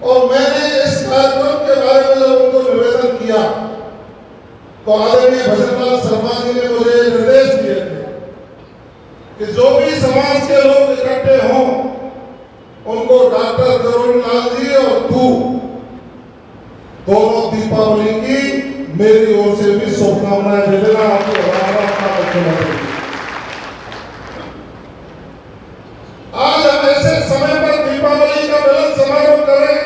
और मैंने इस कार्यक्रम के बारे में जब उनको निवेदन किया तो आदरणीय भजनलाल शर्मा जी ने मुझे निर्देश दिए थे कि जो भी समाज के लोग इकट्ठे हों उनको डॉक्टर करुणलाल जी और तू दोनों दीपावली की मेरी ओर से भी शुभकामनाएं दे देना। आपको मुख्यमंत्री आज हम ऐसे समय पर दीपावली का मिलन समारोह करें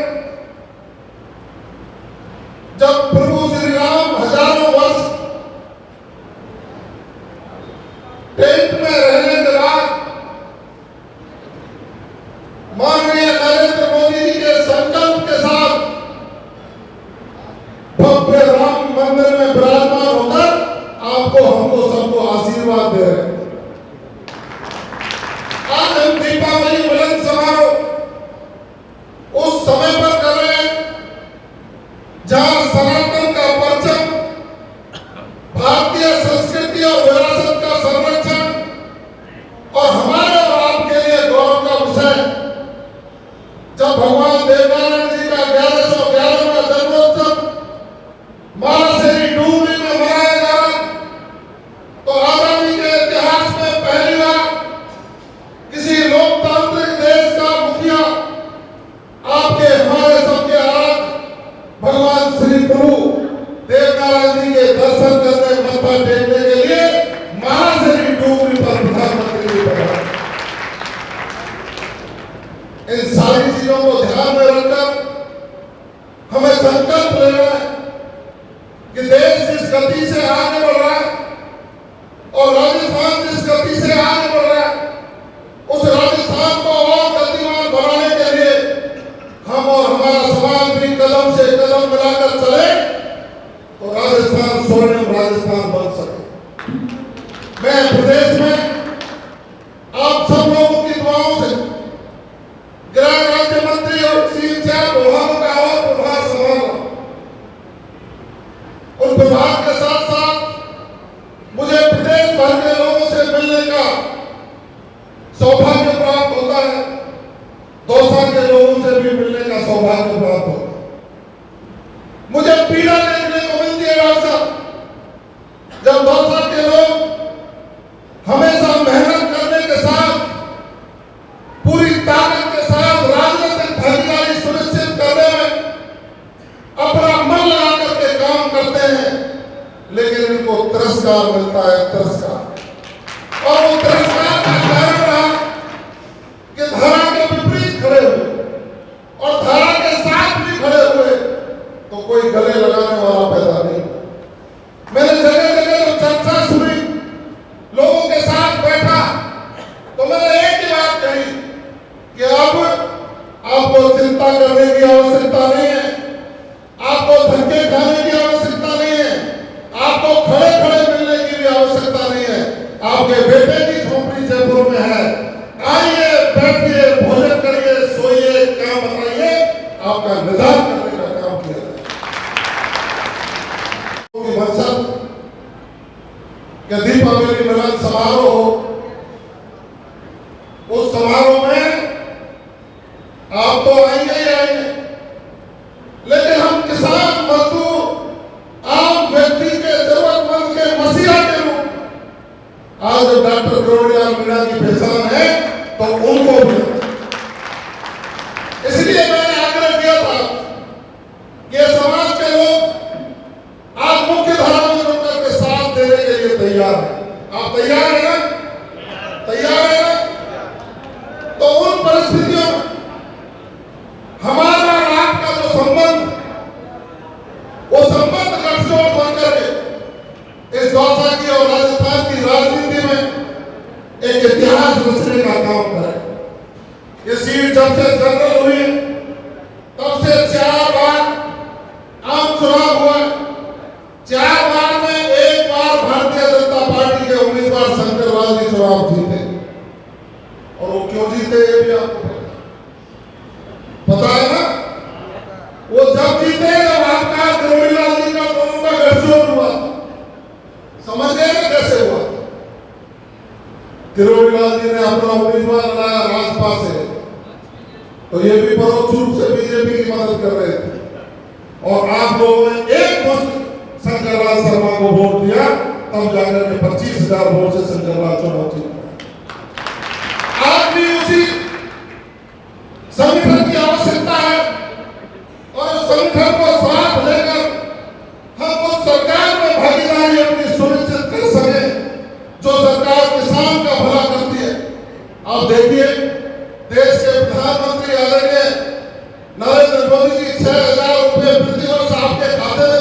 जब प्रभु श्री राम हजारों वर्ष टेंट में रहने के बाद माननीय नरेंद्र मोदी जी के संकल्प के साथ भव्य राम मंदिर में विराजमान होकर आपको हमको सबको आशीर्वाद दे रहे हैं। आज हम दीपावली मिलन समारोह उस समय पर कर रहे हैं जहां सनातन का परचम, भारतीय संस्कृति और विरासत का संरक्षण और हमारे और आपके लिए गौरव का विषय जब भगवान देवनारायण जी का 1111वां जन्मोत्सव महाशेरी डूबरी में मनाया जा रहा तो आजादी के इतिहास में पहली बार किसी लोकतांत्रिक देश का मुखिया आपके हमारे सबके आराध्य भगवान श्री प्रभु देवनारायण जी के दर्शन करने मत्था टेकने के लिए महाशेरी डूबरी पर प्रधानमंत्री जी बना। इन सारी चीजों को ध्यान में रखकर हमें संकल्प लेना है कि देश जिस गति से आगे बढ़ रहा है और राजस्थान जिस गति से आगे बढ़ रहा है उस राजस्थान को और गतिमान बनाने के लिए हम और हमारा समाज भी कदम से कदम मिलाकर चले तो राजस्थान स्वर्णिम राजस्थान बन सके। मैं प्रदेश में आप सब लोगों की दुआओं से गृह राज्य मंत्री और 3-4 विभागों का और प्रभार संभाला। उन विभाग के साथ साथ मुझे प्रदेश भर के लोगों से मिलने का सौभाग्य प्राप्त होता है, दौसा के लोगों से भी मिलने का सौभाग्य प्राप्त होता है। मुझे पीड़ा देखने को मिलती है डॉक्टर साहब जब दौसा के लोग हमेशा मेहनत करने के साथ पूरी ताकत के साथ राजनीतिक भागीदारी सुनिश्चित करने में अपना मन लगा करके काम करते हैं, लेकिन इनको तिरस्कार मिलता है, तिरस्कार। और वो तिरस्कार का कारण रहा कि धारा के विपरीत खड़े हुए और धारा के साथ भी खड़े हुए तो कोई गले लगाने वाला पैदा नहीं। मैंने जगह जगह जो चर्चा सुनी, लोगों के साथ बैठा तो मैंने एक ही बात कही कि अब आपको चिंता करने की आवश्यकता नहीं है, आपको धक्के खाने की आवश्यकता नहीं है, आपको खड़े खड़े मिलने की भी आवश्यकता नहीं है। आपके बेटे की झोपड़ी जयपुर में है, आइए, बैठिए, भोजन करिए, सोइए, क्या बताइए, आपका निदान करने का काम किया जाए। मकसद कि दीपावली मिलन समारोह हो, उस समारोह में आप तो आएंगे ही आएंगे, लेकिन हम किसान, मजदूर, आम व्यक्ति के जरूरतमंद के मसीहा के रूप आज डॉक्टर करुणलाल मीणा की पहचान है तो उनको भी। इसलिए मैंने आग्रह किया था कि समाज के लोग आज मुख्य धारा में जुड़कर के साथ देने के लिए तैयार है। आप तैयार हैं ना? तैयार है ना? तो उन परिस्थितियों में हमारा और आपका जो संबंध, वो संबंध गठजोड़ बनकर के इस दौसा की और राजस्थान की राजनीति में एक इतिहास रचने का काम करे। ये सीट जब से जनरल हुई तब से 4 बार आम चुनाव हुआ, 4 बार में 1 बार भारतीय जनता पार्टी के उम्मीदवार शंकरलाल जी चुनाव जीते। और वो क्यों जीते ये भी आपको पता है ना? वो जब जीते जब आपका करुणलाल जी का दोनों का गठजोड़ हुआ। समझ गए ना कैसे हुआ? करुणलाल जी ने अपना उम्मीदवार लगाया राजपा से, तो ये भी परोक्ष रूप से बीजेपी की मदद को वोट दिया, तब जाकर के 25,000 वोट से शंकरलाल चुनाव जीता। आज भी उसी संगठन की आवश्यकता है और उस संगठन को साथ लेकर हम उस सरकार में भागीदारी अपनी सुनिश्चित कर सके जो सरकार किसान का भला करती है। आप देखिए, देश के प्रधानमंत्री आदरणीय नरेंद्र मोदी जी 6,000 रुपए प्रति वर्ष आपके खाते में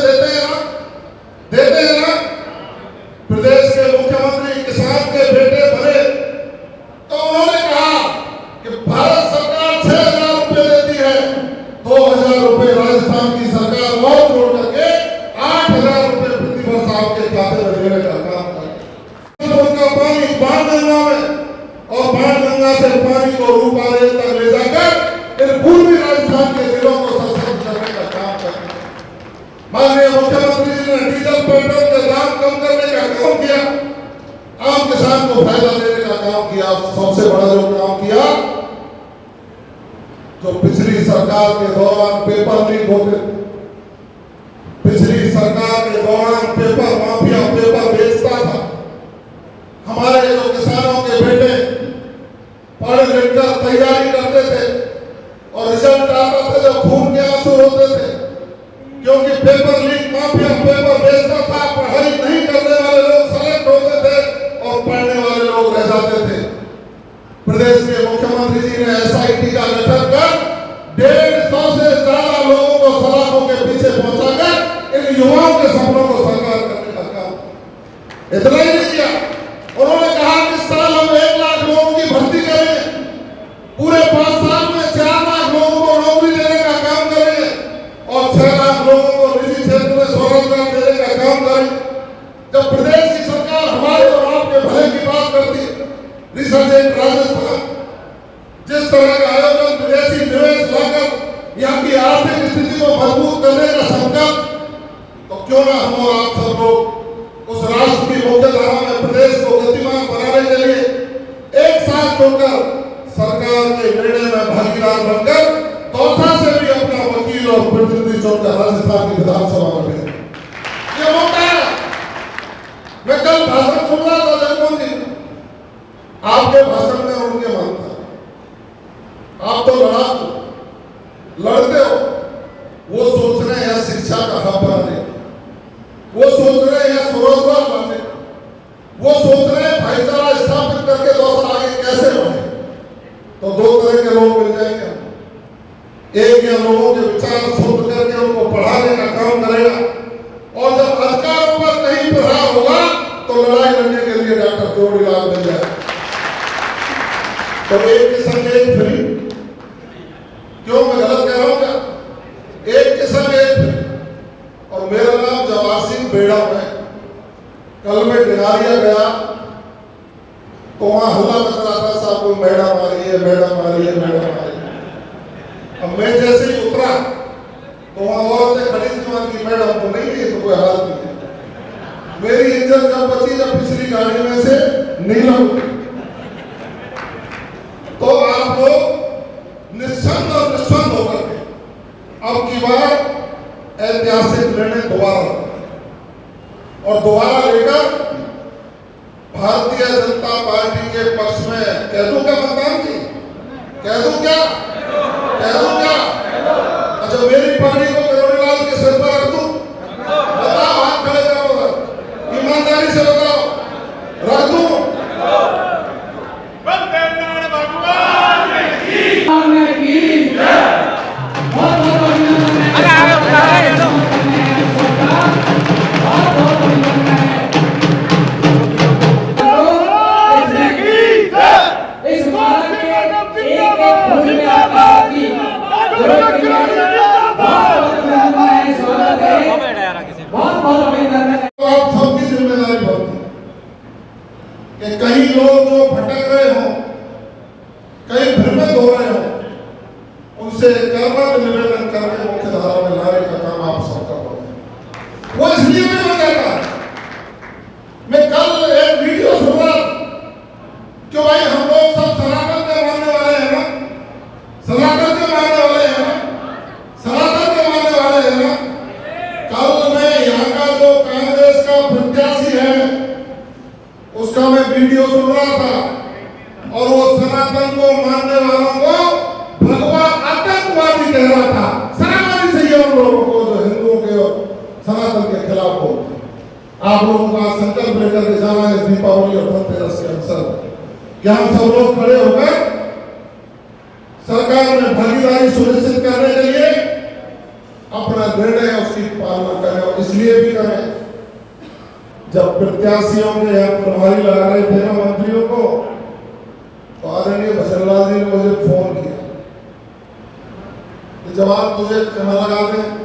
देते हैं ना? प्रदेश के मुख्यमंत्री किसान के बेटे बने तो उन्होंने कहा कि भारत सरकार 6,000 रुपए देती है, 2,000 रुपए राजस्थान की सरकार और जोड़ करके 8,000 रुपए प्रति वर्ष आपके खाते में देने का काम करे। उनका पानी बाणगंगा में और बाणगंगा से पानी को रूपारेल तक ले जाकर इन पूर्वी राजस्थान के जिलों को सशक्त करने का काम करे। माननीय मुख्यमंत्री जी ने डीजल पेट्रोल के दाम कम करने का काम किया, आम किसान को फायदा देने का काम किया। सबसे बड़ा जो काम किया, जो पिछली सरकार के दौरान पेपर लीक होते, पिछली सरकार के दौरान पेपर माफिया पेपर बेचता था, हमारे जो किसानों के बेटे पढ़ लिख कर तैयारी करते थे और रिजल्ट आता था जो खून के आंसू होते थे, क्योंकि पेपर लीक माफिया पेपर बेचता था। पढ़ाई नहीं करने वाले लोग सेलेक्ट होते थे और पढ़ने वाले लोग रह जाते थे। प्रदेश के मुख्यमंत्री जी ने SIT का गठन कर 150 से ज्यादा लोगों को सलाखों के पीछे पहुंचाकर इन युवाओं के सपनों को साकार करने का काम। इतना ही नहीं किया, उन्होंने कहा कि इस साल हम 1 लाख लोगों की भर्ती करेंगे, पूरे 5 साल में 4 लाख लोगों को नौकरी देने का काम करेंगे और 6 लाख लोगों को निजी क्षेत्र में स्वरोजगार देने का काम करेंगे। जब प्रदेश की सरकार हमारे और आपके भले की बात करती है, रिसर्च राजस्थान जिस तरह का आयोजन विदेशी निवेश लाकर यहाँ की आर्थिक स्थिति को मजबूत करने का संकल्प, तो क्यों ना हम और आप सब लोग उस राष्ट्र की मुख्य धारा में प्रदेश को गतिमान बनाने के लिए एक साथ जुड़कर सरकार के निर्णय में भागीदार बनकर दौसा से भी अपना वकील और प्रतिनिधि चुनकर राजस्थान की विधानसभा में भेजे। ये मौका है। मैं कल भाषण सुन रहा था जगमोहन जी, आपके भाषण में उनके मन था, आप तो लड़ते हो, वो सोच रहे हैं शिक्षा का हब बनाने, वो सोच रहे हैं स्वरोजगार बनाने, वो सोच रहे हैं भाईचारा स्थापित करके दौसा आगे कैसे बढ़े। तो 2 तरह के लोग मिल जाएंगे, एक या लोगों के विचार शुद्ध करके उनको पढ़ाने का काम करेगा, और जब अधिकारों पर कहीं प्रहार होगा तो लड़ाई लड़ने के लिए डॉक्टर जोड़ीलाल मिल जाए। तो एक के संग एक फ्री, क्यों मैं गलत कह रहा हूं क्या? एक के संग एक फ्री। और मेरा नाम जवाहर सिंह बेड़ा है। कल मैं डिनारिया गया तो वहां हल्ला मच रहा था, साहब को मैडम आ रही है, मैडम आ रही है, मैडम आ रही है। अब मैं जैसे ही उतरा तो वहां औरतें खड़ी थी कि मैडम को नहीं है, तो कोई हालत नहीं है। मेरी इज्जत जब बची जब पिछली गाड़ी में से नीलम। तो आप लोग निस्संग और निस्संग होकर के अब की बार ऐतिहासिक निर्णय दोबारा और दोबारा लेकर भारतीय जनता पार्टी के पक्ष में कह दूं क्या मतदान की? कह दूं क्या? अच्छा, मेरी पार्टी को जोड़ीलाल के सिर पर रख दूं? बताओ, हाथ खड़े करो, ईमानदारी से बताओ, रख दूं? जिंदाबाद वीडियो सुन रहा था और वो सनातन को मानने वालों को भगवा आतंकवादी कह रहा था। सनातनी चाहिए उन लोगों को जो हिंदुओं के और सनातन के खिलाफ हो। आप लोगों का संकल्प लेकर के जाना है दीपावली और धनतेरस के अवसर कि हम सब लोग खड़े होकर सरकार में भागीदारी सुनिश्चित करने के लिए अपना निर्णय उसकी पालना करें। और इसलिए भी करें, जब प्रत्याशियों के यहाँ प्रभारी लगा रहे थे ना मंत्रियों को, तो आदरणीय भजनलाल जी ने मुझे फोन किया कि जवाब तुझे कहाँ लगा दें।